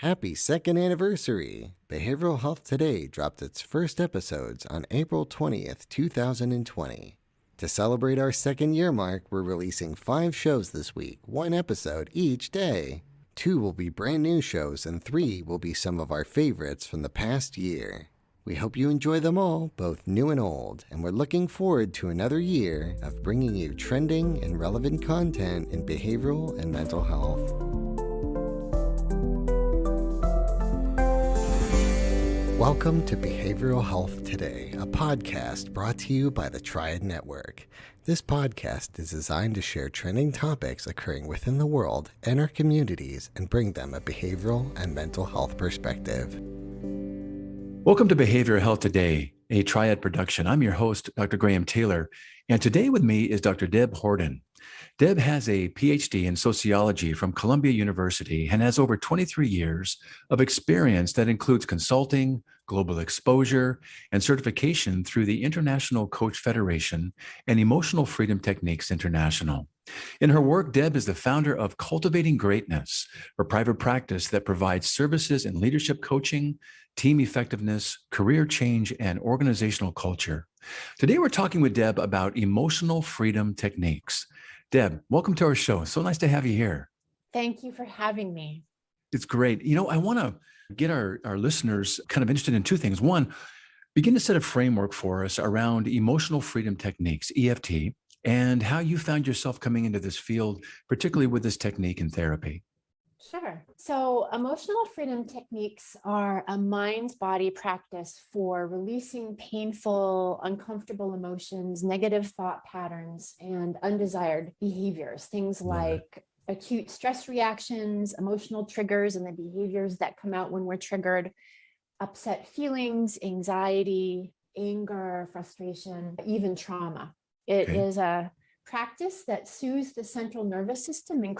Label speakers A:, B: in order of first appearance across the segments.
A: Happy second anniversary! Behavioral Health Today dropped its first episodes on April 20th, 2020. To celebrate our second year mark, we're releasing 5 shows this week, 1 episode each day. 2 will be brand new shows and 3 will be some of our favorites from the past year. We hope you enjoy them all, both new and old, and we're looking forward to another year of bringing you trending and relevant content in behavioral and mental health. Welcome to Behavioral Health Today, a podcast brought to you by the Triad Network. This podcast is designed to share trending topics occurring within the world and our communities and bring them a behavioral and mental health perspective.
B: Welcome to Behavioral Health Today, a Triad production. I'm your host, Dr. Graham Taylor, and today with me is Dr. Deb Hordon. Deb has a Ph.D. in sociology from Columbia University and has over 23 years of experience that includes consulting, global exposure, and certification through the International Coach Federation and Emotional Freedom Techniques International. In her work, Deb is the founder of Cultivating Greatness, a private practice that provides services in leadership coaching, team effectiveness, career change, and organizational culture. Today, we're talking with Deb about emotional freedom techniques. Deb, welcome to our show. So nice to have you here.
C: Thank you for having me.
B: It's great. I want to get our listeners kind of interested in 2 things. One, begin to set a framework for us around emotional freedom techniques, EFT, and how you found yourself coming into this field, particularly with this technique in therapy.
C: Sure. So emotional freedom techniques are a mind-body practice for releasing painful, uncomfortable emotions, negative thought patterns, and undesired behaviors. Things like acute stress reactions, emotional triggers, and the behaviors that come out when we're triggered, upset feelings, anxiety, anger, frustration, even trauma. It is a practice that soothes the central nervous system and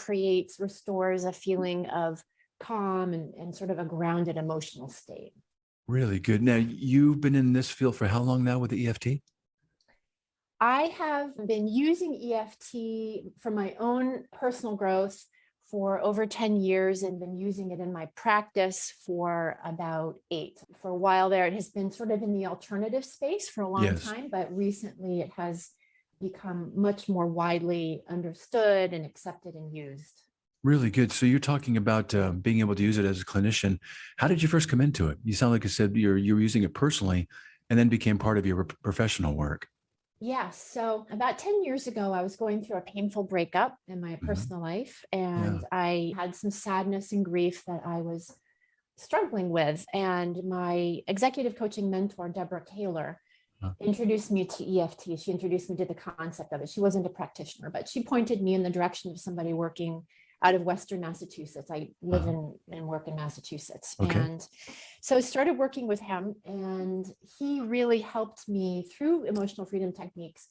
C: restores a feeling of calm and sort of a grounded emotional state.
B: Really good. Now, you've been in this field for how long now with the EFT?
C: I have been using EFT for my own personal growth for over 10 years and been using it in my practice for about 8. For a while there, it has been sort of in the alternative space for a long time, but recently it has become much more widely understood and accepted and used.
B: Really good. So you're talking about being able to use it as a clinician. How did you first come into it? You sound like you said you were using it personally and then became part of your professional work.
C: Yes. So about 10 years ago, I was going through a painful breakup in my personal life, and I had some sadness and grief that I was struggling with. And my executive coaching mentor, Deborah Taylor, introduced me to EFT. She introduced me to the concept of it. She wasn't a practitioner, but she pointed me in the direction of somebody working out of Western Massachusetts. I live and work in Massachusetts. And so I started working with him, and he really helped me through emotional freedom techniques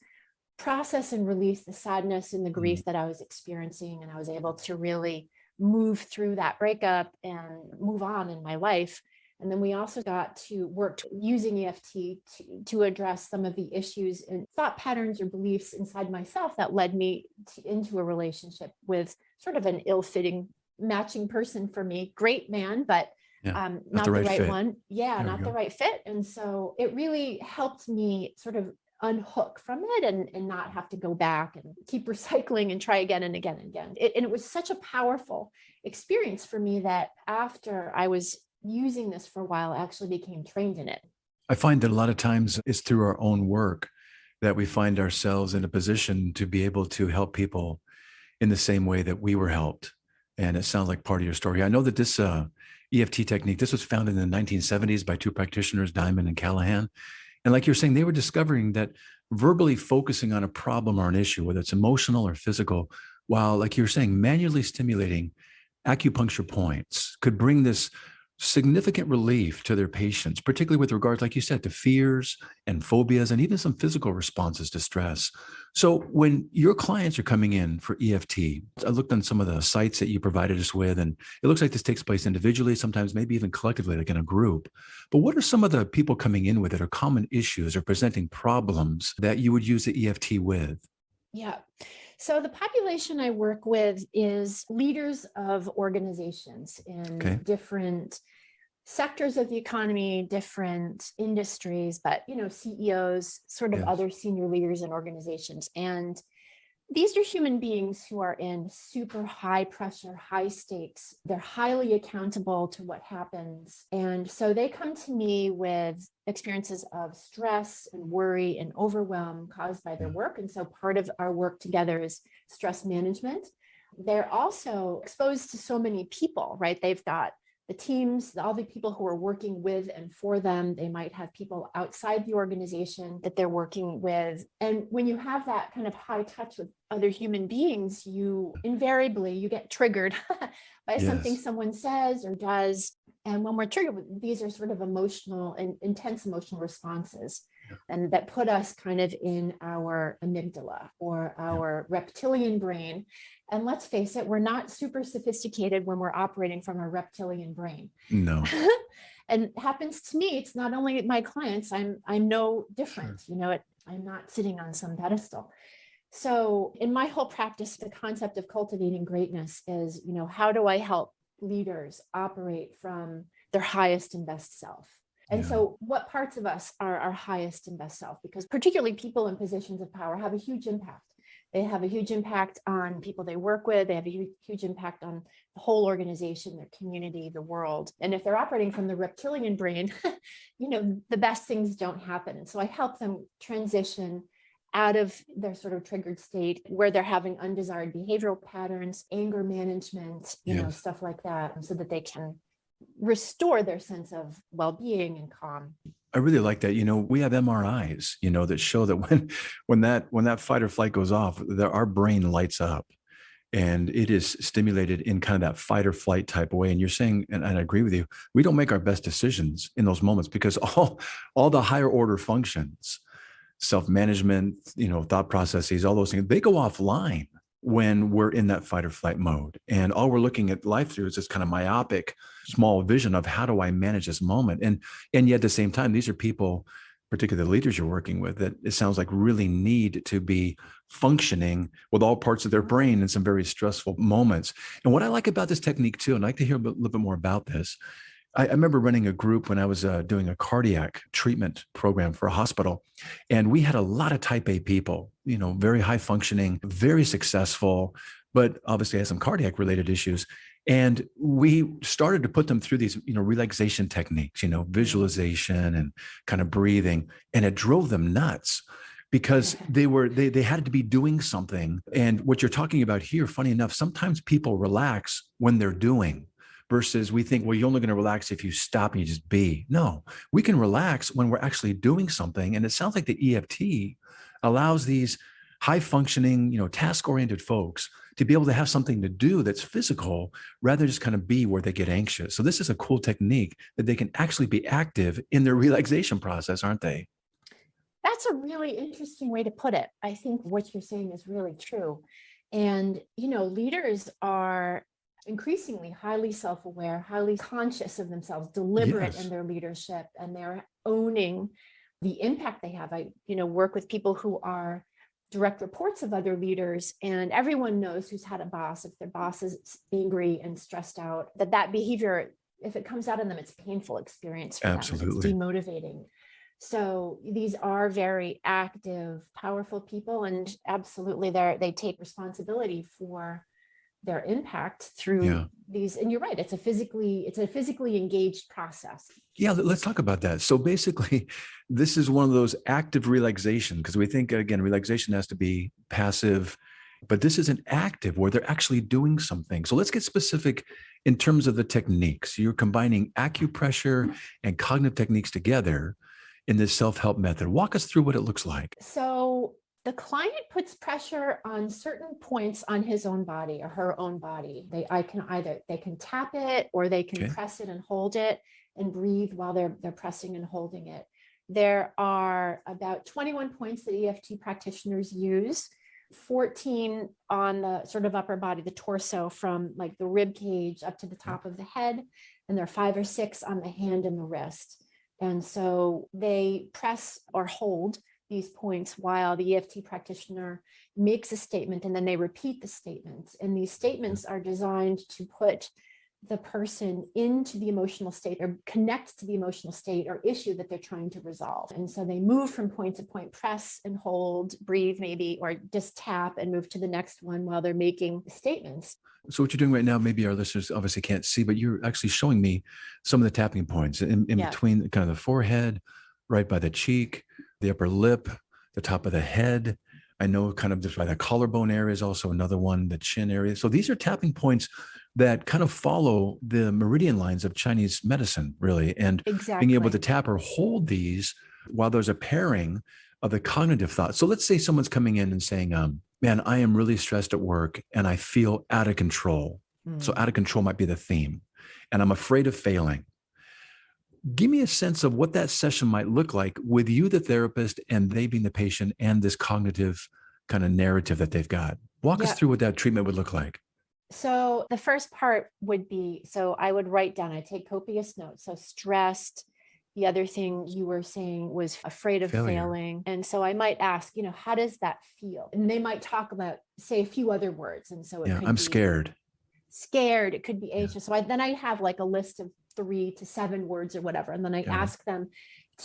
C: process and release the sadness and the grief that I was experiencing. And I was able to really move through that breakup and move on in my life. And then we also got to work using EFT to address some of the issues and thought patterns or beliefs inside myself that led me into a relationship with sort of an ill-fitting matching person for me. Great man, but not the right one. Yeah, not the right fit. And so it really helped me sort of unhook from it and not have to go back and keep recycling and try again and again and again. And it was such a powerful experience for me that after I was using this for a while, I actually became trained in it.
B: I find that a lot of times it's through our own work that we find ourselves in a position to be able to help people in the same way that we were helped. And it sounds like part of your story. I know that this EFT technique, this was founded in the 1970s by 2 practitioners, Diamond and Callahan. And like you're saying, they were discovering that verbally focusing on a problem or an issue, whether it's emotional or physical, while, like you're saying, manually stimulating acupuncture points could bring this significant relief to their patients, particularly with regards, like you said, to fears and phobias and even some physical responses to stress. So when your clients are coming in for EFT, I looked on some of the sites that you provided us with, and it looks like this takes place individually, sometimes maybe even collectively, like in a group. But what are some of the people coming in with that are common issues or presenting problems that you would use the EFT with?
C: Yeah. So the population I work with is leaders of organizations in different sectors of the economy, different industries, but CEOs, sort of other senior leaders in organizations. And these are human beings who are in super high pressure, high stakes. They're highly accountable to what happens. And so they come to me with experiences of stress and worry and overwhelm caused by their work. And so part of our work together is stress management. They're also exposed to so many people, right? They've got the teams, all the people who are working with and for them. They might have people outside the organization that they're working with. And when you have that kind of high touch with other human beings, you get triggered by something someone says or does. And when we're triggered, these are sort of emotional and intense emotional responses. And that put us kind of in our amygdala or our reptilian brain. And let's face it, we're not super sophisticated when we're operating from a reptilian brain.
B: No.
C: And it happens to me. It's not only my clients. I'm no different.
B: Sure.
C: I'm not sitting on some pedestal. So in my whole practice, the concept of cultivating greatness is, how do I help leaders operate from their highest and best self? And so what parts of us are our highest and best self? Because particularly people in positions of power have a huge impact. They have a huge impact on people they work with. They have a huge impact on the whole organization, their community, the world. And if they're operating from the reptilian brain, the best things don't happen. And so I help them transition out of their sort of triggered state where they're having undesired behavioral patterns, anger management, stuff like that, so that they can restore their sense of well-being and calm.
B: I really like that. We have MRIs, that show that when that fight or flight goes off, our brain lights up and it is stimulated in kind of that fight or flight type of way. And you're saying, and I agree with you, we don't make our best decisions in those moments because all the higher order functions, self-management, thought processes, all those things, they go offline when we're in that fight or flight mode. And all we're looking at life through is this kind of myopic, small vision of how do I manage this moment? And yet at the same time, these are people, particularly the leaders you're working with, that it sounds like really need to be functioning with all parts of their brain in some very stressful moments. And what I like about this technique too, and I'd like to hear a little bit more about this. I remember running a group when I was doing a cardiac treatment program for a hospital. And we had a lot of type A people, very high functioning, very successful, but obviously had some cardiac related issues. And we started to put them through these, relaxation techniques, visualization and kind of breathing. And it drove them nuts because they had to be doing something. And what you're talking about here, funny enough, sometimes people relax when they're doing. Versus we think, well, you're only going to relax if you stop and you just be. No, we can relax when we're actually doing something. And it sounds like the EFT allows these high functioning, task oriented folks to be able to have something to do that's physical rather than just kind of be where they get anxious. So this is a cool technique that they can actually be active in their relaxation process, aren't they?
C: That's a really interesting way to put it. I think what you're saying is really true. And, leaders are increasingly highly self-aware, highly conscious of themselves, deliberate in their leadership, and they're owning the impact they have. I, work with people who are direct reports of other leaders, and everyone knows who's had a boss. If their boss is angry and stressed out, that behavior, if it comes out of them, it's a painful experience for them. It's demotivating. So these are very active, powerful people, and absolutely they take responsibility for their impact through these. And you're right, it's a physically engaged process.
B: Yeah, let's talk about that. So basically, this is one of those active relaxation, because we think, again, relaxation has to be passive, but this is an active where they're actually doing something. So let's get specific in terms of the techniques. You're combining acupressure and cognitive techniques together in this self-help method. Walk us through what it looks like.
C: So the client puts pressure on certain points on his own body or her own body. They can tap it or they can press it and hold it and breathe while they're pressing and holding it. There are about 21 points that EFT practitioners use, 14 on the sort of upper body, the torso, from like the rib cage up to the top of the head. And there are 5 or 6 on the hand and the wrist. And so they press or hold these points while the EFT practitioner makes a statement, and then they repeat the statements. And these statements are designed to put the person into the emotional state or connect to the emotional state or issue that they're trying to resolve. And so they move from point to point, press and hold, breathe maybe, or just tap and move to the next one while they're making statements.
B: So what you're doing right now, maybe our listeners obviously can't see, but you're actually showing me some of the tapping points in between kind of the forehead, right by the cheek, the upper lip, the top of the head. I know kind of just by the collarbone area is also another one, the chin area. So these are tapping points that kind of follow the meridian lines of Chinese medicine, really. And being able to tap or hold these while there's a pairing of the cognitive thought. So let's say someone's coming in and saying, man, I am really stressed at work and I feel out of control. So out of control might be the theme. And I'm afraid of failing. Give me a sense of what that session might look like with you, the therapist, and they being the patient, and this cognitive kind of narrative that they've got. Walk us through what that treatment would look like.
C: So the first part would be, so I would write down, I take copious notes. So stressed. The other thing you were saying was afraid of failing. And so I might ask, how does that feel? And they might talk about, say, a few other words. And so it could
B: I'm
C: be
B: scared.
C: Scared. It could be anxious. So then I have like a list of 3 to 7 words or whatever. And then I ask them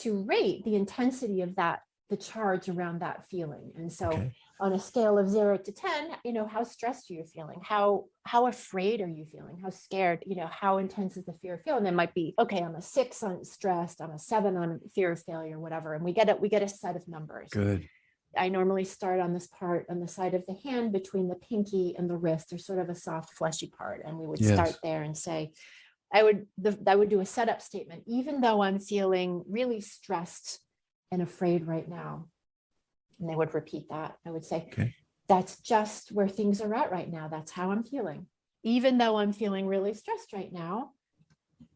C: to rate the intensity of that, the charge around that feeling. And so on a scale of 0 to 10, how stressed are you feeling? How afraid are you feeling? How scared, how intense is the fear of feeling? It might be, okay, I'm a 6 on stressed, I'm a 7 on fear of failure, whatever. And we get a set of numbers.
B: Good.
C: I normally start on this part on the side of the hand between the pinky and the wrist. There's sort of a soft, fleshy part. And we would start there and say, I would do a setup statement, even though I'm feeling really stressed and afraid right now. And they would repeat that. I would say, that's just where things are at right now. That's how I'm feeling. Even though I'm feeling really stressed right now.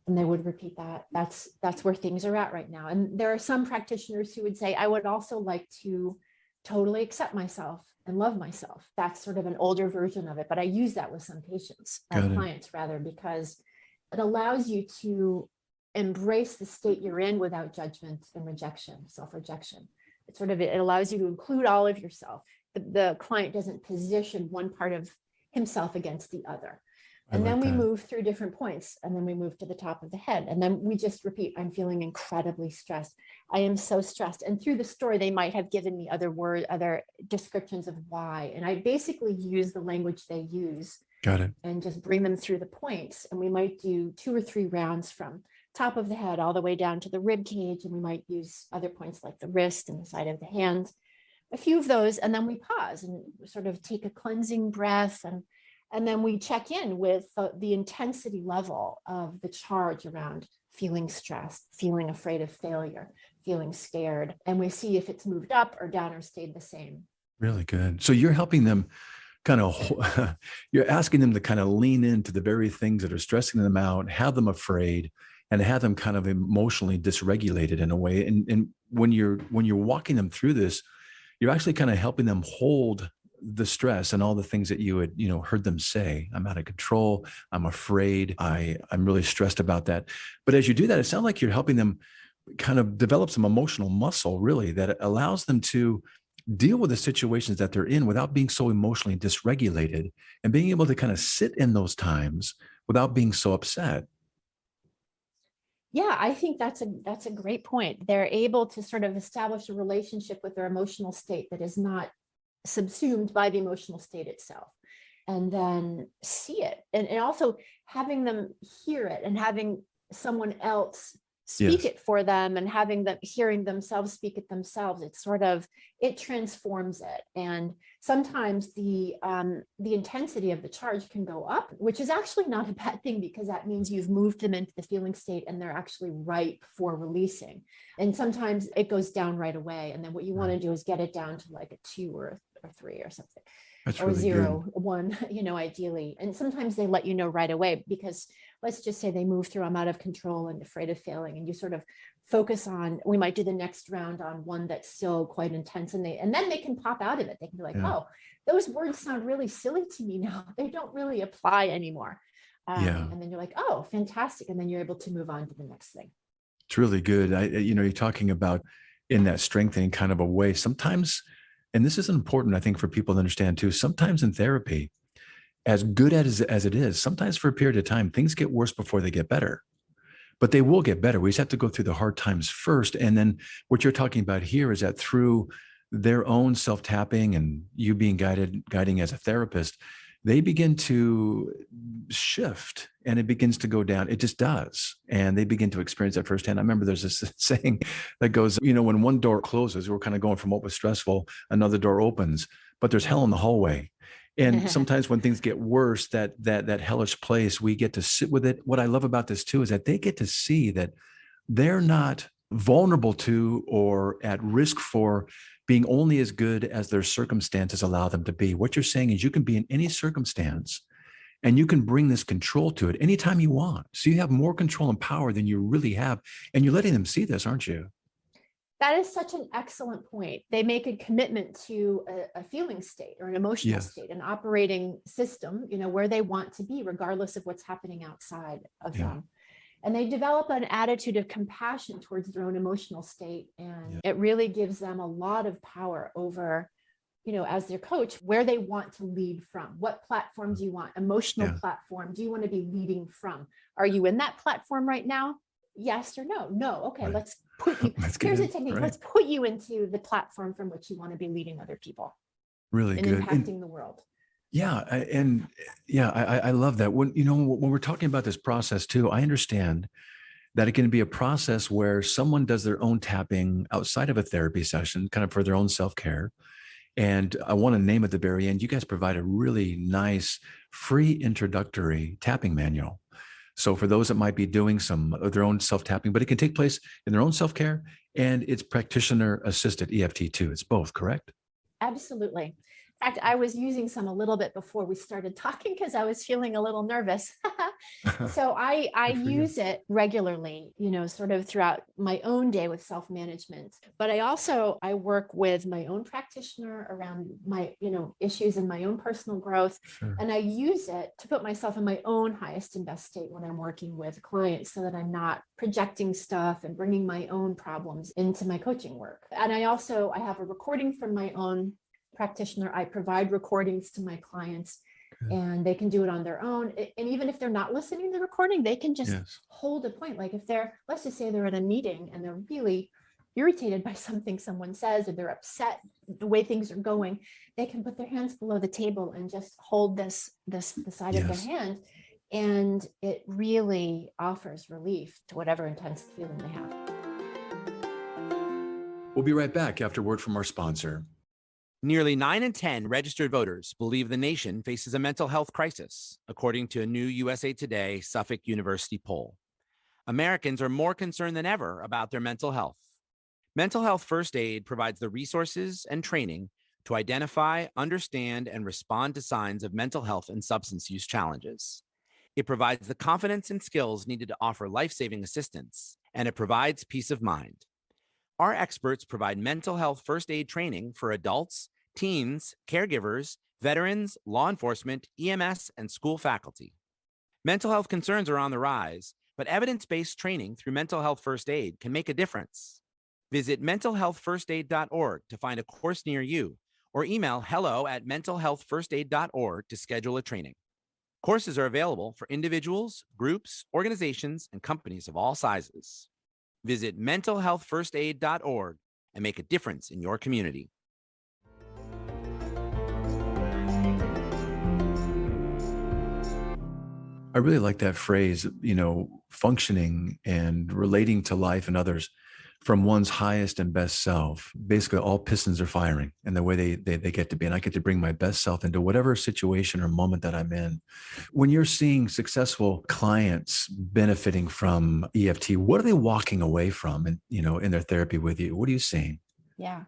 C: And they would repeat that. That's where things are at right now. And there are some practitioners who would say, I would also like to totally accept myself and love myself. That's sort of an older version of it. But I use that with some patients, clients rather, because it allows you to embrace the state you're in without judgment and rejection, self-rejection. It allows you to include all of yourself. The client doesn't position one part of himself against the other. And then we move through different points, and then we move to the top of the head. And then we just repeat, I'm feeling incredibly stressed. I am so stressed. And through the story, they might have given me other descriptions of why. And I basically use the language they use.
B: Got it.
C: And just bring them through the points. And we might do 2 or 3 rounds from top of the head all the way down to the rib cage. And we might use other points like the wrist and the side of the hand, a few of those. And then we pause and sort of take a cleansing breath. And then we check in with the intensity level of the charge around feeling stressed, feeling afraid of failure, feeling scared. And we see if it's moved up or down or stayed the same.
B: Really good. So you're helping them you're asking them to kind of lean into the very things that are stressing them out, have them afraid, and have them kind of emotionally dysregulated in a way. And when you're walking them through this, you're actually kind of helping them hold the stress and all the things that you had, heard them say. I'm out of control. I'm afraid. I'm really stressed about that. But as you do that, it sounds like you're helping them kind of develop some emotional muscle, really, that allows them to deal with the situations that they're in without being so emotionally dysregulated, and being able to kind of sit in those times without being so upset.
C: Yeah, I think that's a great point. They're able to sort of establish a relationship with their emotional state that is not subsumed by the emotional state itself, and then see it. And also having them hear it and having someone else speak it for them, and having them hearing themselves speak it themselves. It transforms it. And sometimes the intensity of the charge can go up, which is actually not a bad thing, because that means you've moved them into the feeling state and they're actually ripe for releasing. And sometimes it goes down right away. And then what you want to do is get it down to like a 2 or 3 or something.
B: That's
C: or
B: really
C: 0,
B: good.
C: 1, ideally. And sometimes they let you know right away, because let's just say they move through, I'm out of control and afraid of failing. And you sort of focus on, we might do the next round on one that's still quite intense. And then they can pop out of it. They can be like, oh, those words sound really silly to me now. They don't really apply anymore. And then you're like, oh, fantastic. And then you're able to move on to the next thing.
B: It's really good. You're talking about in that strengthening kind of a way. Sometimes, and this is important, I think, for people to understand too, sometimes in therapy, as good as it is, sometimes for a period of time, things get worse before they get better. But they will get better. We just have to go through the hard times first. And then what you're talking about here is that through their own self-tapping and you being guiding as a therapist, they begin to shift and it begins to go down. It just does. And they begin to experience that firsthand. I remember there's this saying that goes, when one door closes, we're kind of going from what was stressful, another door opens, but there's hell in the hallway. And sometimes when things get worse, that hellish place, we get to sit with it. What I love about this too is that they get to see that they're not vulnerable to or at risk for being only as good as their circumstances allow them to be. What you're saying is you can be in any circumstance and you can bring this control to it anytime you want. So you have more control and power than you really have. And you're letting them see this, aren't you?
C: That is such an excellent point. They make a commitment to a feeling state or an emotional state, an operating system, where they want to be, regardless of what's happening outside of them. And they develop an attitude of compassion towards their own emotional state. And it really gives them a lot of power over, as their coach, where they want to lead from. What platform do you want? Emotional platform. Do you want to be leading from? Are you in that platform right now? Yes or no? No. Okay, let's put you, here's a technique. Right. Let's put you into the platform from which you want to be leading other people.
B: Really
C: and
B: good.
C: Impacting the world.
B: Yeah. I love that. When we're talking about this process too, I understand that it can be a process where someone does their own tapping outside of a therapy session, kind of for their own self-care. And I want to name at the very end, you guys provide a really nice free introductory tapping manual. So for those that might be doing some of their own self-tapping, but it can take place in their own self-care and it's practitioner assisted EFT too. It's both, correct?
C: Absolutely. In fact, I was using some a little bit before we started talking because I was feeling a little nervous. So I use it regularly, sort of throughout my own day with self-management. But I work with my own practitioner around my, issues in my own personal growth.
B: Sure.
C: And I use it to put myself in my own highest and best state when I'm working with clients so that I'm not projecting stuff and bringing my own problems into my coaching work. And I have a recording from my own practitioner. I provide recordings to my clients and they can do it on their own. And even if they're not listening to the recording, they can just hold a point. Like if let's just say they're at a meeting and they're really irritated by something someone says, or they're upset the way things are going, they can put their hands below the table and just hold the side of their hand. And it really offers relief to whatever intense feeling they have.
B: We'll be right back after word from our sponsor.
D: Nearly 9 in 10 registered voters believe the nation faces a mental health crisis, according to a new USA Today Suffolk University poll. Americans are more concerned than ever about their mental health. Mental health first aid provides the resources and training to identify, understand, and respond to signs of mental health and substance use challenges. It provides the confidence and skills needed to offer life-saving assistance, and it provides peace of mind. Our experts provide mental health first aid training for adults, teens, caregivers, veterans, law enforcement, EMS, and school faculty. Mental health concerns are on the rise, but evidence-based training through mental health first aid can make a difference. Visit mentalhealthfirstaid.org to find a course near you, or email hello@mentalhealthfirstaid.org to schedule a training. Courses are available for individuals, groups, organizations, and companies of all sizes. Visit mentalhealthfirstaid.org and make a difference in your community.
B: I really like that phrase, functioning and relating to life and others from one's highest and best self. Basically, all pistons are firing and the way they get to be. And I get to bring my best self into whatever situation or moment that I'm in. When you're seeing successful clients benefiting from EFT, what are they walking away from in their therapy with you? What are you seeing?
C: Yeah.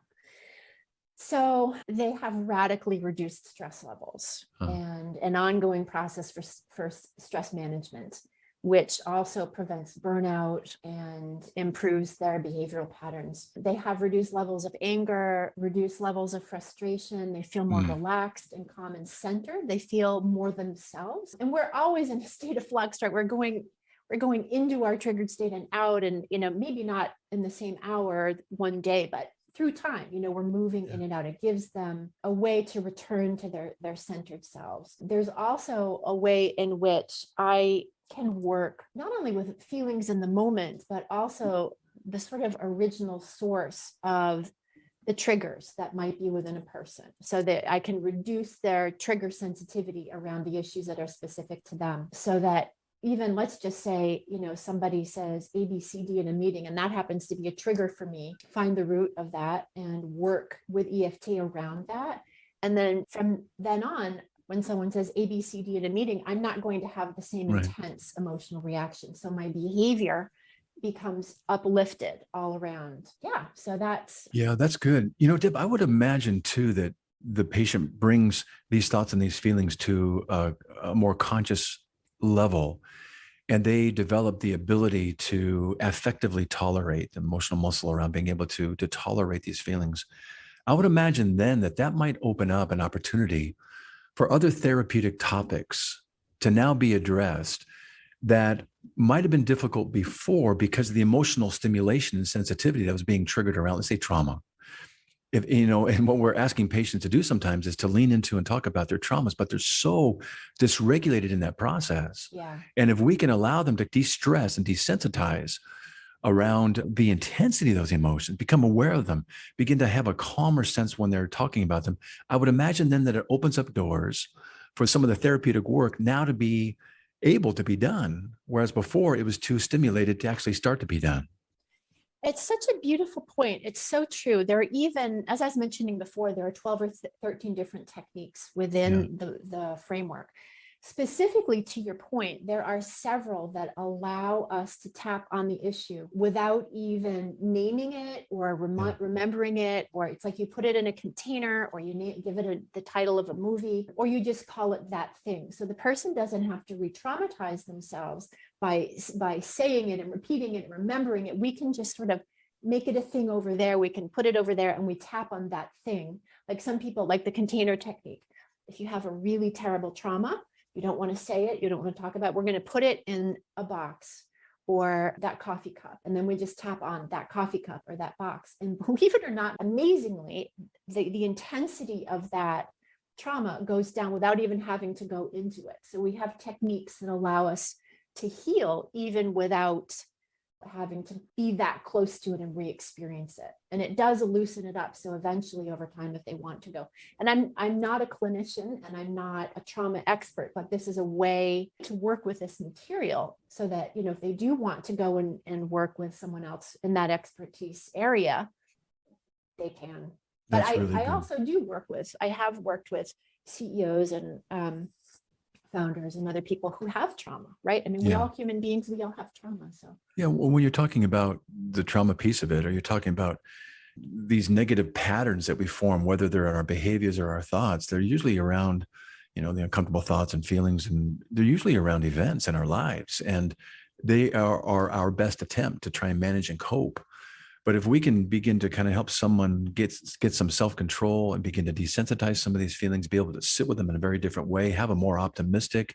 C: So they have radically reduced stress levels and an ongoing process for stress management, which also prevents burnout and improves their behavioral patterns. They have reduced levels of anger, reduced levels of frustration. They feel more relaxed and calm and centered. They feel more themselves. And we're always in a state of flux, right? we're going into our triggered state and out, and, maybe not in the same hour one day, but through time, we're moving in and out. It gives them a way to return to their centered selves. There's also a way in which I can work not only with feelings in the moment, but also the sort of original source of the triggers that might be within a person, so that I can reduce their trigger sensitivity around the issues that are specific to them, so that even, let's just say, somebody says ABCD in a meeting, and that happens to be a trigger for me, find the root of that and work with EFT around that. And then from then on, when someone says ABCD in a meeting, I'm not going to have the same intense emotional reaction. So my behavior becomes uplifted all around. Yeah. So
B: that's good. Deb, I would imagine too that the patient brings these thoughts and these feelings to a more conscious level, and they develop the ability to effectively tolerate the emotional muscle around being able to tolerate these feelings. I would imagine then that might open up an opportunity for other therapeutic topics to now be addressed that might have been difficult before because of the emotional stimulation and sensitivity that was being triggered around, let's say, trauma. If, and what we're asking patients to do sometimes is to lean into and talk about their traumas, but they're so dysregulated in that process.
C: Yeah.
B: And if we can allow them to de-stress and desensitize around the intensity of those emotions, become aware of them, begin to have a calmer sense when they're talking about them, I would imagine then that it opens up doors for some of the therapeutic work now to be able to be done, whereas before it was too stimulated to actually start to be done.
C: It's such a beautiful point. It's so true. There are even, as I was mentioning before, there are 12 or 13 different techniques within the framework. Specifically to your point, there are several that allow us to tap on the issue without even naming it or remembering it, or it's like you put it in a container, or you give it the title of a movie, or you just call it that thing. So the person doesn't have to re-traumatize themselves by saying it and repeating it and remembering it. We can just sort of make it a thing over there. We can put it over there and we tap on that thing. Like some people like the container technique. If you have a really terrible trauma, you don't want to say it, you don't want to talk about it, we're going to put it in a box or that coffee cup. And then we just tap on that coffee cup or that box. And believe it or not, amazingly, the intensity of that trauma goes down without even having to go into it. So we have techniques that allow us to heal even without having to be that close to it and re-experience it. And it does loosen it up. So eventually over time, if they want to go, and I'm not a clinician and I'm not a trauma expert, but this is a way to work with this material so that, if they do want to go and work with someone else in that expertise area, they can. But I also I have worked with CEOs and founders and other people who have trauma, right? I mean, we're all human beings, we all have trauma. So
B: well, when you're talking about the trauma piece of it, or you're talking about these negative patterns that we form, whether they're in our behaviors or our thoughts, they're usually around, the uncomfortable thoughts and feelings, and they're usually around events in our lives. And they are our best attempt to try and manage and cope. But if we can begin to kind of help someone get some self-control and begin to desensitize some of these feelings, be able to sit with them in a very different way, have a more optimistic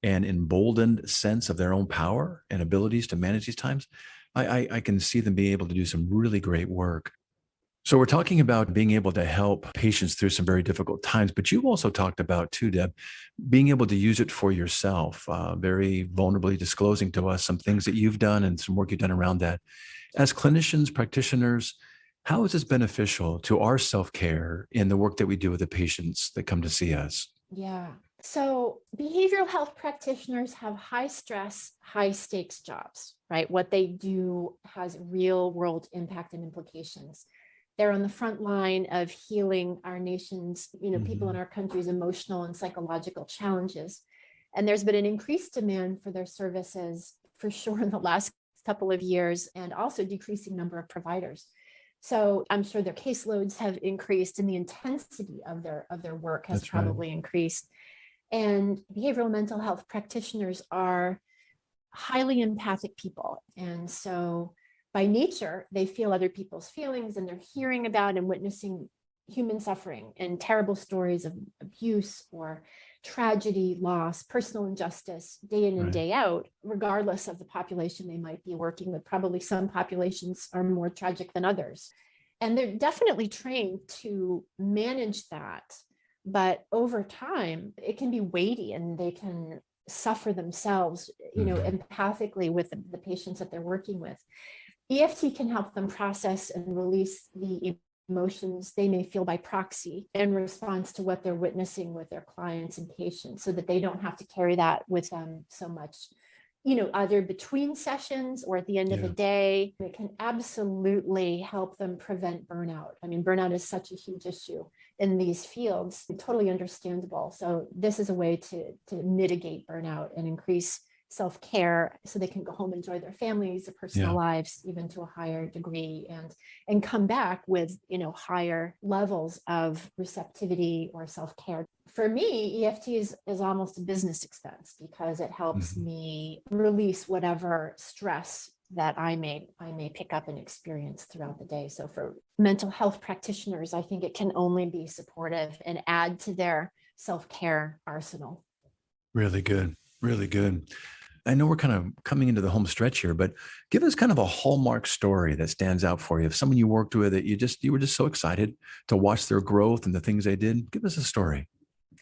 B: and emboldened sense of their own power and abilities to manage these times, I can see them being able to do some really great work. So we're talking about being able to help patients through some very difficult times, but you also talked about too, Deb, being able to use it for yourself, very vulnerably disclosing to us some things that you've done and some work you've done around that. As clinicians, practitioners, how is this beneficial to our self-care in the work that we do with the patients that come to see us?
C: Yeah. So behavioral health practitioners have high stress, high stakes jobs, right? What they do has real world impact and implications. They're on the front line of healing our nation's, people in our country's emotional and psychological challenges. And there's been an increased demand for their services for sure in the last couple of years, and also decreasing number of providers. So I'm sure their caseloads have increased and the intensity of their work has probably increased. And behavioral mental health practitioners are highly empathic people. And so by nature, they feel other people's feelings, and they're hearing about and witnessing human suffering and terrible stories of abuse or tragedy, loss, personal injustice, day in and
B: Right.
C: day out, regardless of the population they might be working with. Probably some populations are more tragic than others. And they're definitely trained to manage that. But over time, it can be weighty and they can suffer themselves, empathically with the patients that they're working with. EFT can help them process and release the emotions they may feel by proxy in response to what they're witnessing with their clients and patients, so that they don't have to carry that with them so much, either between sessions or at the end of the day. It can absolutely help them prevent burnout. I mean, burnout is such a huge issue in these fields, totally understandable. So this is a way to mitigate burnout and increase self-care so they can go home, enjoy their families, their personal lives, even to a higher degree, and come back with, higher levels of receptivity or self-care. For me, EFT is almost a business expense because it helps me release whatever stress that I may pick up and experience throughout the day. So for mental health practitioners, I think it can only be supportive and add to their self-care arsenal.
B: Really good. Really good. I know we're kind of coming into the home stretch here, but give us kind of a hallmark story that stands out for you. If someone you worked with that you were just so excited to watch their growth and the things they did, give us a story.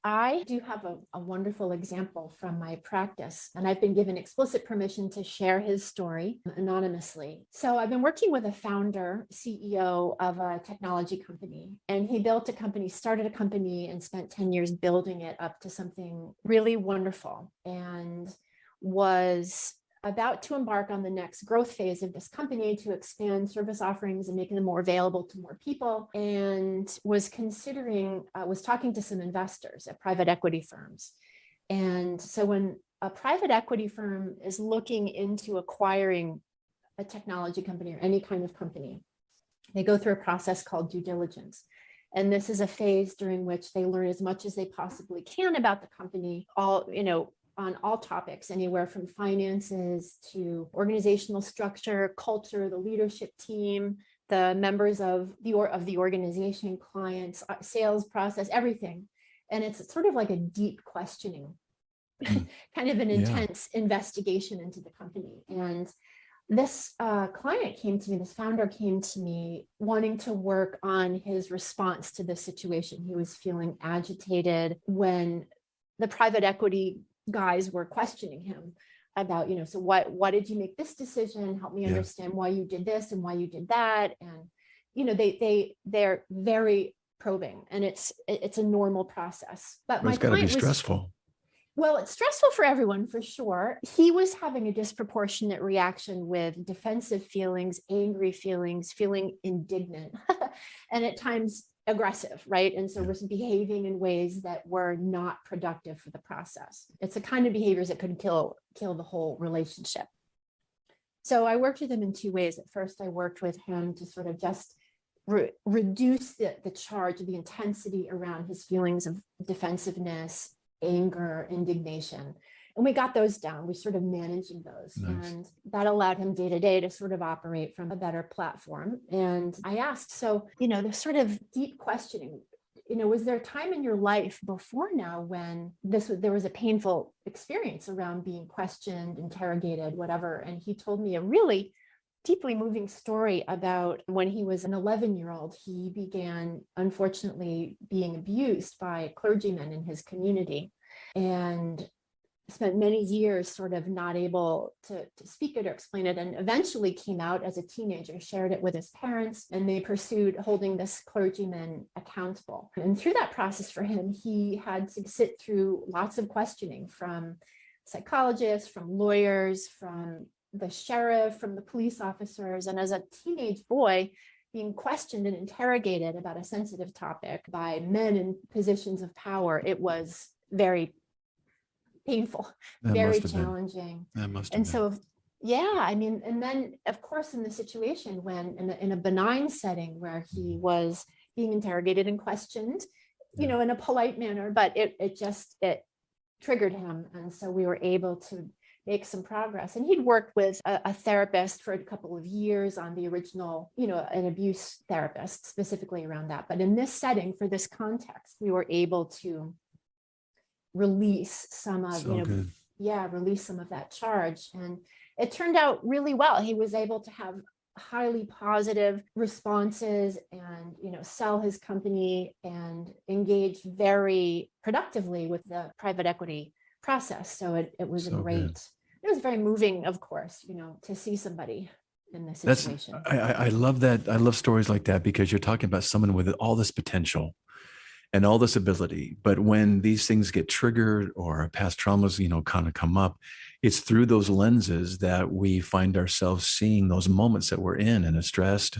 C: I do have a wonderful example from my practice, and I've been given explicit permission to share his story anonymously. So I've been working with a founder, CEO of a technology company, and he started a company and spent 10 years building it up to something really wonderful, and was about to embark on the next growth phase of this company to expand service offerings and making them more available to more people, and was talking to some investors at private equity firms. And so when a private equity firm is looking into acquiring a technology company or any kind of company, they go through a process called due diligence. And this is a phase during which they learn as much as they possibly can about the company, on all topics, anywhere from finances to organizational structure, culture, the leadership team, the members of the organization, clients, sales process, everything. And it's sort of like a deep questioning, kind of an intense investigation into the company. And this this founder came to me wanting to work on his response to this situation. He was feeling agitated when the private equity guys were questioning him about, so why did you make this decision? Help me understand why you did this and why you did that. And, they're very probing, and it's a normal process. But
B: It's got to be stressful.
C: Well, it's stressful for everyone, for sure. He was having a disproportionate reaction with defensive feelings, angry feelings, feeling indignant, and at times aggressive, right? And so was behaving in ways that were not productive for the process. It's the kind of behaviors that could kill the whole relationship. So I worked with him in two ways. At first, I worked with him to sort of just reduce the charge, the intensity around his feelings of defensiveness, anger, indignation. And we got those down. We sort of managing those. Nice. And that allowed him day to day to sort of operate from a better platform. And I asked, so, the sort of deep questioning, was there a time in your life before now when there was a painful experience around being questioned, interrogated, whatever? And he told me a really deeply moving story about when he was an 11-year-old, he began, unfortunately, being abused by clergymen in his community, and spent many years sort of not able to speak it or explain it, and eventually came out as a teenager, shared it with his parents, and they pursued holding this clergyman accountable. And through that process for him, he had to sit through lots of questioning from psychologists, from lawyers, from the sheriff, from the police officers. And as a teenage boy, being questioned and interrogated about a sensitive topic by men in positions of power, it was very painful, very challenging. And so, and then of course, in the situation when in a benign setting where he was being interrogated and questioned, in a polite manner, but it triggered him. And so we were able to make some progress. And he'd worked with a therapist for a couple of years on the original, an abuse therapist specifically around that. But in this setting, for this context, we were able to release some of,
B: So good.
C: release some of that charge. And it turned out really well. He was able to have highly positive responses and, sell his company and engage very productively with the private equity process. So it was
B: So good.
C: it was very moving, of course, to see somebody in this
B: That's,
C: situation.
B: I love that. I love stories like that because you're talking about someone with all this potential and all this ability. But when these things get triggered or past traumas, kind of come up, it's through those lenses that we find ourselves seeing those moments that we're in a stressed,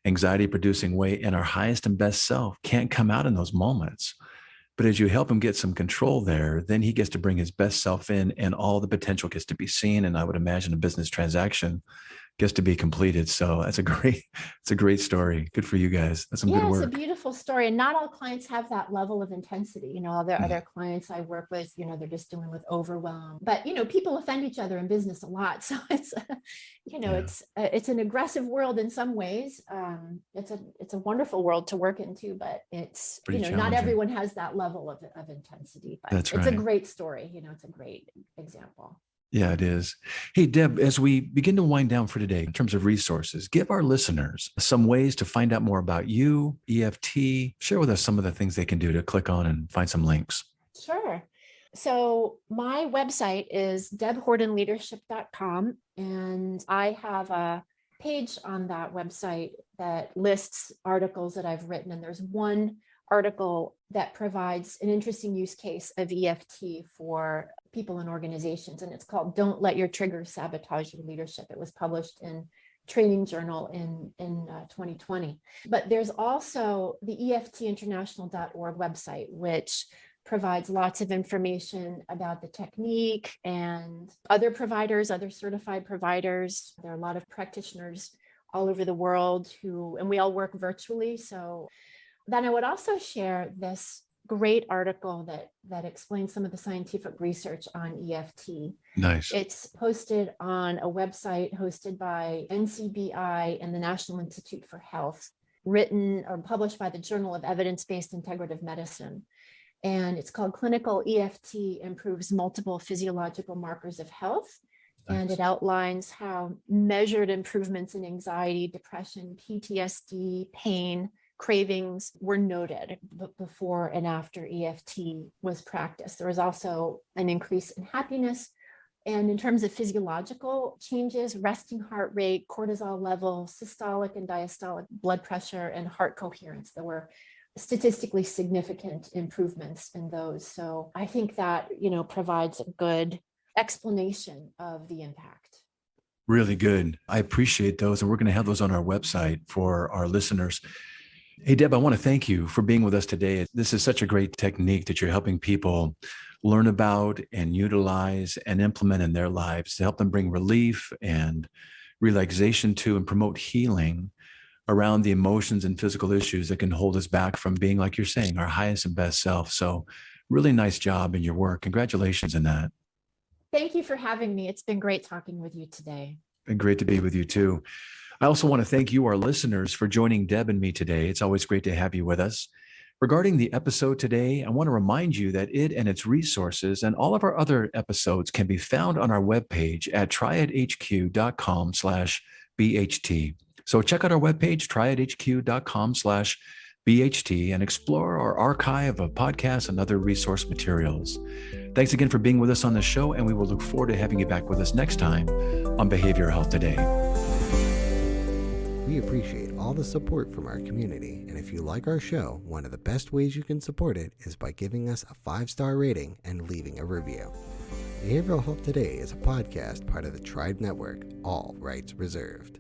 B: anxiety producing way, and our highest and best self can't come out in those moments. But as you help him get some control there, then he gets to bring his best self in and all the potential gets to be seen. And I would imagine a business transaction gets to be completed. So it's a great story. Good for you guys. That's some good work.
C: It's a beautiful story. And not all clients have that level of intensity. Other clients I work with, they're just dealing with overwhelm. But, people offend each other in business a lot. So it's, it's an aggressive world in some ways. It's a wonderful world to work into, but it's, not everyone has that level of intensity. But
B: That's
C: it's a
B: right.
C: great story. It's a great example.
B: Yeah, it is. Hey, Deb, as we begin to wind down for today, in terms of resources, give our listeners some ways to find out more about you, EFT. Share with us some of the things they can do to click on and find some links.
C: Sure. So my website is debhordonleadership.com, and I have a page on that website that lists articles that I've written. And there's one article that provides an interesting use case of EFT for people and organizations. And it's called Don't Let Your Triggers Sabotage Your Leadership. It was published in Training Journal in 2020. But there's also the EFTinternational.org website, which provides lots of information about the technique and other providers, other certified providers. There are a lot of practitioners all over the world and we all work virtually. So then I would also share this great article that explains some of the scientific research on EFT.
B: Nice.
C: It's posted on a website hosted by NCBI and the National Institute for Health, written or published by the Journal of Evidence-Based Integrative Medicine. And it's called Clinical EFT Improves Multiple Physiological Markers of Health. Nice. And it outlines how measured improvements in anxiety, depression, PTSD, pain, cravings were noted before and after EFT was practiced. There was also an increase in happiness. And in terms of physiological changes, resting heart rate, cortisol level, systolic and diastolic blood pressure, and heart coherence, there were statistically significant improvements in those. So I think that, provides a good explanation of the impact.
B: Really good. I appreciate those. And we're going to have those on our website for our listeners. Hey, Deb, I want to thank you for being with us today. This is such a great technique that you're helping people learn about and utilize and implement in their lives to help them bring relief and relaxation to and promote healing around the emotions and physical issues that can hold us back from being, like you're saying, our highest and best self. So really nice job in your work. Congratulations on that.
C: Thank you for having me. It's been great talking with you today.
B: Been great to be with you too. I also want to thank you, our listeners, for joining Deb and me today. It's always great to have you with us. Regarding the episode today, I want to remind you that it and its resources and all of our other episodes can be found on our webpage at triadhq.com/BHT. So check out our webpage, triadhq.com/BHT, and explore our archive of podcasts and other resource materials. Thanks again for being with us on the show, and we will look forward to having you back with us next time on Behavioral Health Today.
A: We appreciate all the support from our community, and if you like our show, one of the best ways you can support it is by giving us a 5-star rating and leaving a review. Behavioral Health Today is a podcast part of the Tribe Network, all rights reserved.